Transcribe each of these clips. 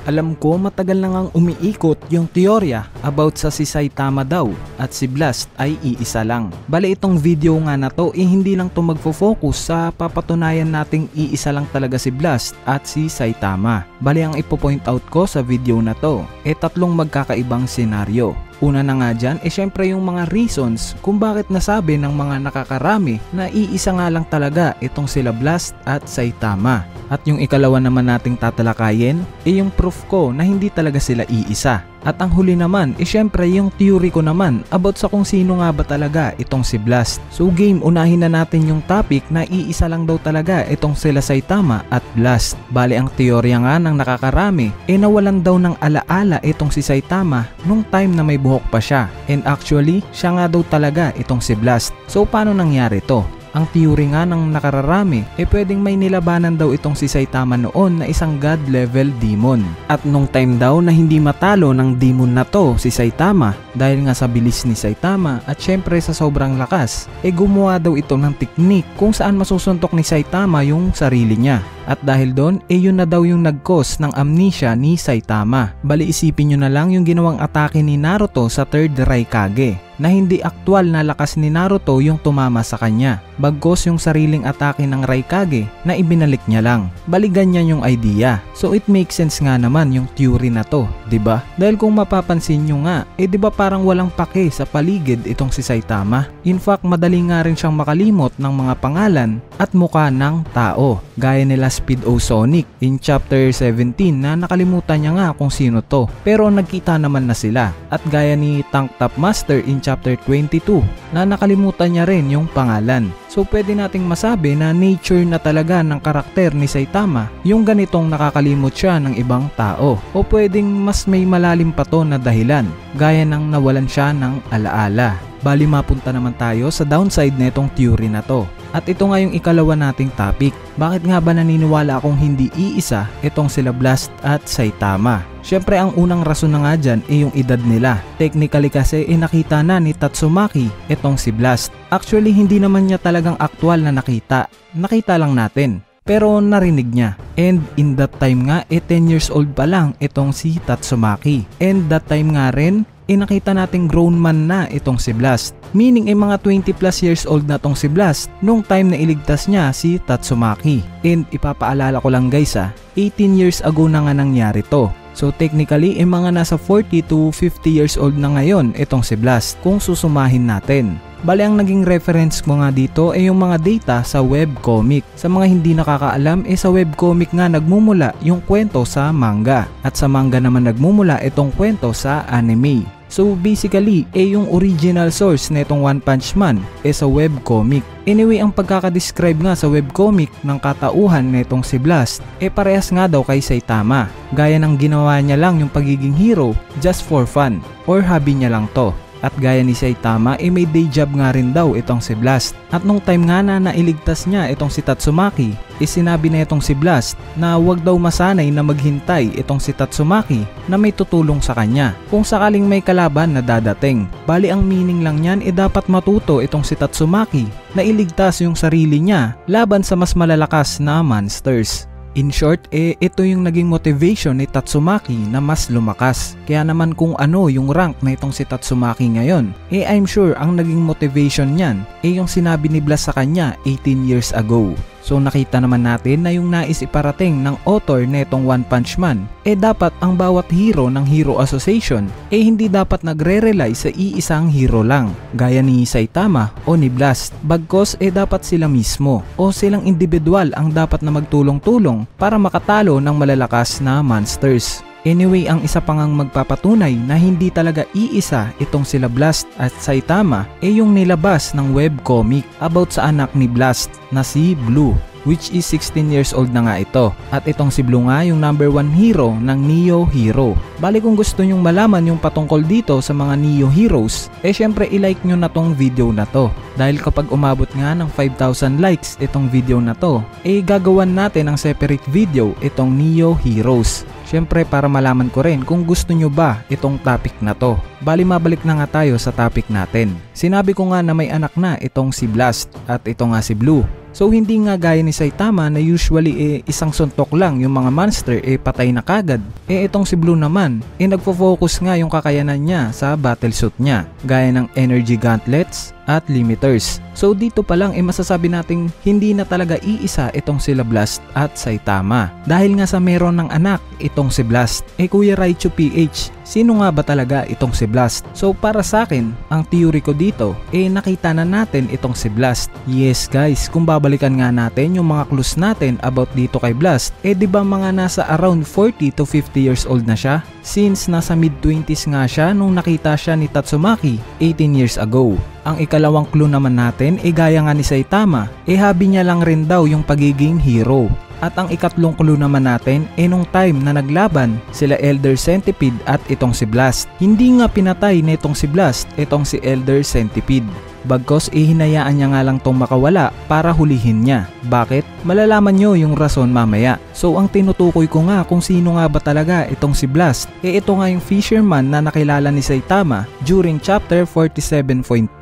Alam ko matagal na ngang umiikot yung teorya about sa si Saitama daw at si Blast ay iisa lang. Bale itong video nga na to hindi lang to magfo-focus sa papatunayan nating iisa lang talaga si Blast at si Saitama. Bale ang ipo-point out ko sa video na to tatlong magkakaibang senaryo. Una na nga dyan syempre yung mga reasons kung bakit nasabi ng mga nakakarami na iisa nga lang talaga itong sila Blast at Saitama. At yung ikalawa naman nating tatalakayin yung proof ko na hindi talaga sila iisa. At ang huli naman syempre yung theory ko naman about sa kung sino nga ba talaga itong si Blast. So game, unahin na natin yung topic na iisa lang daw talaga itong sila Saitama at Blast. Bale ang teorya nga ng nakakarami nawalan daw ng alaala itong si Saitama nung time na may buhok pa siya. And actually siya nga daw talaga itong si Blast. So paano nangyari to? Ang theory nga ng nakararami pwedeng may nilabanan daw itong si Saitama noon na isang god level demon. At nung time daw na hindi matalo ng demon na to si Saitama dahil nga sa bilis ni Saitama at syempre sa sobrang lakas gumawa daw ito ng teknik kung saan masusuntok ni Saitama yung sarili niya. At dahil doon yun na daw yung nag-cause ng amnesia ni Saitama. Bali isipin nyo na lang yung ginawang atake ni Naruto sa 3rd Raikage na hindi aktwal na lakas ni Naruto yung tumama sa kanya, bagkos yung sariling atake ng Raikage na ibinalik niya lang. Bali ganyan yung idea. So it makes sense nga naman yung theory na to, 'di ba? Dahil kung mapapansin nyo nga, 'di ba parang walang pake sa paligid itong si Saitama? In fact, madali nga rin siyang makalimot ng mga pangalan at mukha ng tao. Gaya nila Speed O Sonic in chapter 17 na nakalimutan niya nga kung sino to. Pero nagkita naman na sila. At gaya ni Tank Top Master in chapter 22 na nakalimutan niya rin yung pangalan. So pwede nating masabi na nature na talaga ng karakter ni Saitama yung ganitong nakakalimot siya ng ibang tao. O pwedeng mas may malalim pa to na dahilan, gaya ng nawalan siya ng alaala. Bali mapunta naman tayo sa downside na itong theory na to. At ito nga yung ikalawa nating topic. Bakit nga ba naniniwala akong hindi iisa itong sila Blast at Saitama? Syempre ang unang rason na nga dyan yung edad nila. Technically kasi nakita na ni Tatsumaki itong si Blast. Actually hindi naman niya talagang aktwal na nakita. Nakita lang natin. Pero narinig niya. And in that time nga 10 years old pa lang itong si Tatsumaki. And that time nga rin nakita nating grown man na itong si Blast. Meaning mga 20 plus years old na itong si Blast nung time na iligtas niya si Tatsumaki. And ipapaalala ko lang guys 18 years ago na nga nangyari to. So technically mga nasa 40 to 50 years old na ngayon itong si Blast kung susumahin natin. Bale ang naging reference ko nga dito yung mga data sa webcomic. Sa mga hindi nakakaalam sa webcomic nga nagmumula yung kwento sa manga. At sa manga naman nagmumula itong kwento sa anime. So basically yung original source na itong One Punch Man sa webcomic. Anyway ang pagkakadescribe nga sa webcomic ng katauhan na itong si Blast parehas nga daw kay Saitama. Gaya ng ginawa niya lang yung pagiging hero just for fun or hobby niya lang to. At gaya ni Saitama may day job nga rin daw itong si Blast. At nung time nga na nailigtas niya itong si Tatsumaki sinabi na itong si Blast na wag daw masanay na maghintay itong si Tatsumaki na may tutulong sa kanya kung sakaling may kalaban na dadating. Bali ang meaning lang niyan dapat matuto itong si Tatsumaki na iligtas yung sarili niya laban sa mas malalakas na monsters. In short, ito yung naging motivation ni Tatsumaki na mas lumakas. Kaya naman kung ano yung rank na itong si Tatsumaki ngayon, I'm sure ang naging motivation niyan yung sinabi ni Blast sa kanya 18 years ago. So nakita naman natin na yung nais iparating ng author netong One Punch Man dapat ang bawat hero ng Hero Association hindi dapat nagre-rely sa iisang hero lang gaya ni Saitama o ni Blast, bagkos dapat sila mismo o silang individual ang dapat na magtulong-tulong para makatalo ng malalakas na monsters. Anyway, ang isa pang ang magpapatunay na hindi talaga iisa itong sila Blast at Saitama yung nilabas ng webcomic about sa anak ni Blast na si Blue, which is 16 years old na nga ito. At itong si Blue nga yung number 1 hero ng Neo Hero. Bali kung gusto nyong malaman yung patungkol dito sa mga Neo Heroes, syempre i-like nyo na tong video na to. Dahil kapag umabot nga ng 5,000 likes itong video na to, gagawan natin ang separate video itong Neo Heroes. Syempre para malaman ko rin kung gusto nyo ba itong topic na to. Bali mabalik na nga tayo sa topic natin. Sinabi ko nga na may anak na itong si Blast at ito nga si Blue. So hindi nga gaya ni Saitama na usually isang suntok lang yung mga monster patay na kagad. Itong si Blue naman nagfo-focus nga yung kakayanan niya sa battlesuit niya, gaya ng energy gauntlets at limiters. So dito pa lang masasabi nating hindi na talaga iisa itong sila Blast at Saitama. Dahil nga sa meron ng anak itong si Blast. Kuya Raichu PH, sino nga ba talaga itong si Blast? So para sa akin, ang theory ko dito nakita na natin itong si Blast. Yes guys, kung babalikan nga natin yung mga clues natin about dito kay Blast, di ba mga nasa around 40 to 50 years old na siya? Since nasa mid-20s nga siya nung nakita siya ni Tatsumaki 18 years ago. Ang ikalawang clue naman natin gaya nga ni Saitama, hobby niya lang rin daw yung pagiging hero. At ang ikatlong clue naman natin nung time na naglaban sila Elder Centipede at itong si Blast. Hindi nga pinatay na itong si Blast itong si Elder Centipede. Bagkos hinayaan niya nga lang tong makawala para hulihin niya. Bakit? Malalaman nyo yung rason mamaya. So ang tinutukoy ko nga kung sino nga ba talaga itong si Blast. Ito nga yung fisherman na nakilala ni Saitama during chapter 47.2.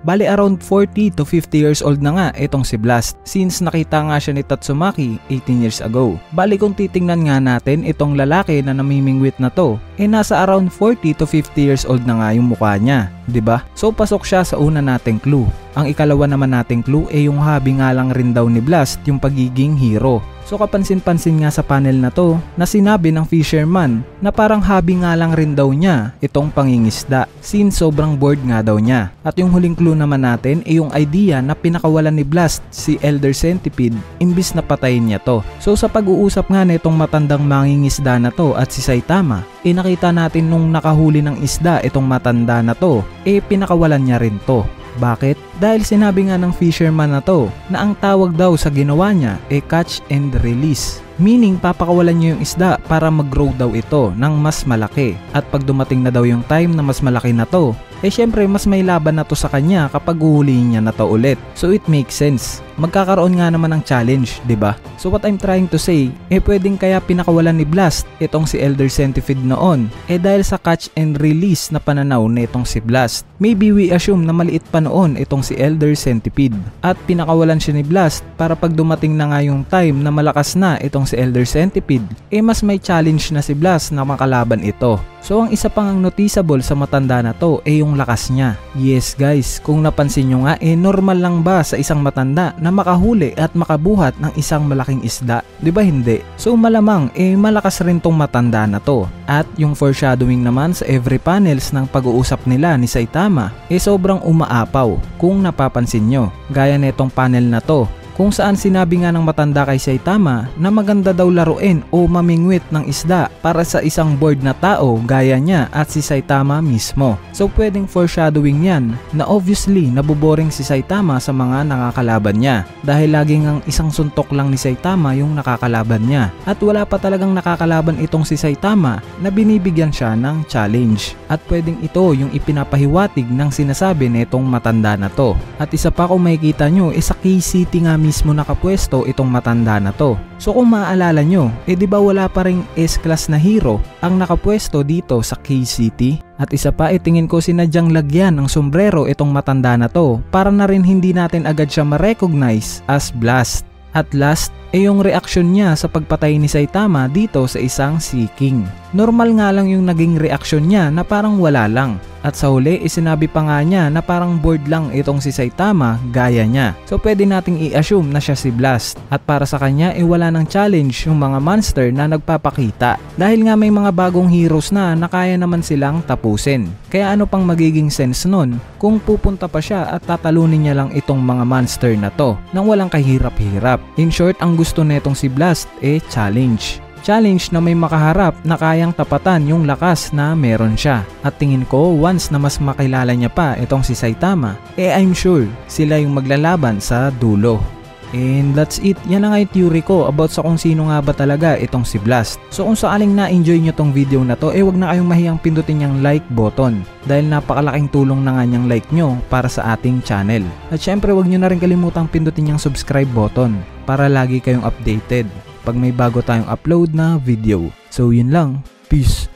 Bali around 40 to 50 years old na nga itong si Blast since nakita nga siya ni Tatsumaki 18 years ago. Bali kung titingnan nga natin itong lalaki na namimingwit na to, nasa around 40 to 50 years old na nga yung mukha niya, 'di ba? So pasok siya sa una nating clue. Ang ikalawa naman nating clue yung hobby nga lang rin daw ni Blast yung pagiging hero. So kapansin-pansin nga sa panel na to na sinabi ng fisherman na parang hobby nga lang rin daw niya itong pangingisda since sobrang bored nga daw niya. At yung huling clue naman natin yung idea na pinakawalan ni Blast si Elder Centipede imbis na patayin niya to. So sa pag-uusap nga na itong matandang mangingisda na to at si Saitama, nakita natin nung nakahuli ng isda itong matanda na to, pinakawalan niya rin to. Bakit? Dahil sinabi nga ng fisherman na to na ang tawag daw sa ginawa niya catch and release. Meaning papakawalan niya yung isda para mag-grow daw ito ng mas malaki. At pag dumating na daw yung time na mas malaki na to, syempre mas may laban na to sa kanya kapag uhulihin niya na to ulit. So it makes sense. Magkakaroon nga naman ng challenge, 'di ba? So what I'm trying to say, pwedeng kaya pinakawalan ni Blast itong si Elder Centipede noon, dahil sa catch and release na pananaw na itong si Blast. Maybe we assume na maliit pa noon itong si Elder Centipede at pinakawalan siya ni Blast para pag dumating na nga yung time na malakas na itong si Elder Centipede, mas may challenge na si Blast na makalaban ito. So ang isa pang noticeable sa matanda na to yung lakas niya. Yes guys, kung napansin nyo nga normal lang ba sa isang matanda na makahuli at makabuhat ng isang malaking isda? 'Di ba hindi? So malamang malakas rin tong matanda na to. At yung foreshadowing naman sa every panels ng pag-uusap nila ni Saitama sobrang umaapaw kung napapansin nyo. Gaya netong panel na to, kung saan sinabi nga ng matanda kay Saitama na maganda daw laruin o mamingwit ng isda para sa isang bored na tao gaya niya at si Saitama mismo. So pwedeng foreshadowing yan na obviously naboboring si Saitama sa mga nakakalaban niya dahil laging ang isang suntok lang ni Saitama yung nakakalaban niya at wala pa talagang nakakalaban itong si Saitama na binibigyan siya ng challenge. At pwedeng ito yung ipinapahiwatig ng sinasabi netong matanda na to. At isa pa kung makikita nyo sa K-City nga mismo nakapwesto itong matanda na to. So kung maaalala nyo, di ba wala pa ring S-class na hero ang nakapwesto dito sa K-City? At isa pa tingin ko sinadyang lagyan ng sombrero itong matanda na to para na rin hindi natin agad siya ma-recognize as Blast. At last, yung reaksyon niya sa pagpatay ni Saitama dito sa isang Sea King. Normal nga lang yung naging reaksyon niya na parang wala lang. At sa huli, sinabi pa nga niya na parang bored lang itong si Saitama gaya niya. So pwede nating i-assume na siya si Blast. At para sa kanya, wala ng challenge yung mga monster na nagpapakita. Dahil nga may mga bagong heroes na kaya naman silang tapusin. Kaya ano pang magiging sense nun kung pupunta pa siya at tatalunin niya lang itong mga monster na to nang walang kahirap-hirap. In short, ang gusto netong si Blast challenge. Challenge na may makaharap na kayang tapatan yung lakas na meron siya. At tingin ko once na mas makilala niya pa itong si Saitama, I'm sure sila yung maglalaban sa dulo. And that's it. Yan na nga yung theory ko about sa kung sino nga ba talaga itong si Blast. So kung sakaling na-enjoy nyo tong video na to, wag na kayong mahiyang pindutin yung like button. Dahil napakalaking tulong na nga niyang like nyo para sa ating channel. At syempre wag nyo na rin kalimutang pindutin yung subscribe button para lagi kayong updated pag may bago tayong upload na video. So yun lang. Peace.